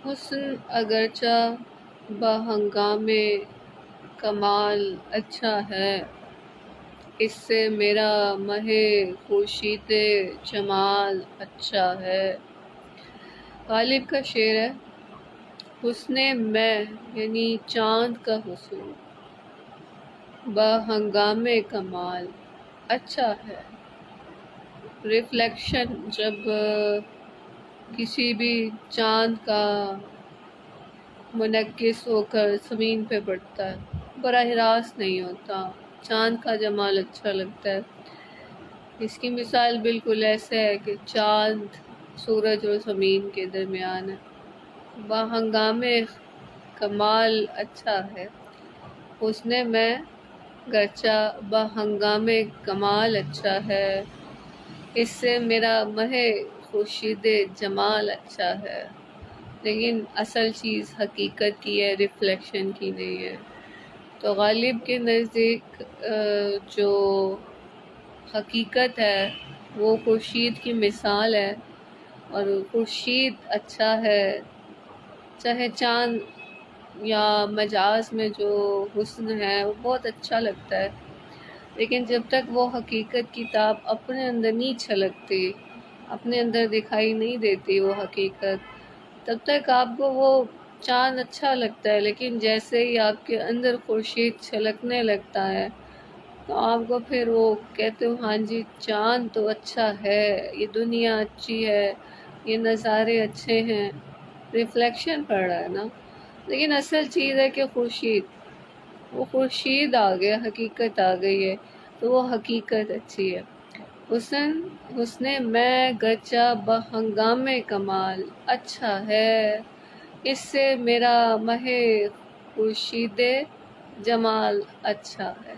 حسن اگرچہ بہنگام کمال اچھا ہے، اس سے میرا مہ خورشید جمال اچھا ہے۔ غالب کا شعر ہے، حسن میں یعنی چاند کا حسن بہنگام کمال اچھا ہے۔ ریفلیکشن جب کسی بھی چاند کا منعکس ہو کر زمین پہ پڑتا ہے، براہ راست نہیں ہوتا، چاند کا جمال اچھا لگتا ہے۔ اس کی مثال بالکل ایسے ہے کہ چاند سورج اور زمین کے درمیان ہے، بہنگام کمال اچھا ہے۔ حسن میں گرچہ بہنگام کمال اچھا ہے، اس سے میرا مہ خورشید جمال اچھا ہے۔ لیکن اصل چیز حقیقت کی ہے، ریفلیکشن کی نہیں ہے۔ تو غالب کے نزدیک جو حقیقت ہے وہ خورشید کی مثال ہے، اور خورشید اچھا ہے، چاہے چاند یا مجاز میں جو حسن ہے وہ بہت اچھا لگتا ہے، لیکن جب تک وہ حقیقت کی تاب اپنے اندر نہیں چھلکتی، اپنے اندر دکھائی نہیں دیتی وہ حقیقت، تب تک آپ کو وہ چاند اچھا لگتا ہے۔ لیکن جیسے ہی آپ کے اندر خورشید چھلکنے لگتا ہے تو آپ کو پھر وہ کہتے ہو ہاں جی چاند تو اچھا ہے، یہ دنیا اچھی ہے، یہ نظارے اچھے ہیں، ریفلیکشن پڑ رہا ہے نا۔ لیکن اصل چیز ہے کہ وہ خورشید آ گیا، حقیقت آ گئی ہے، تو وہ حقیقت اچھی ہے۔ حسن میں گرچہ بہنگام کمال اچھا ہے، اس سے میرا مہ خورشید جمال اچھا ہے۔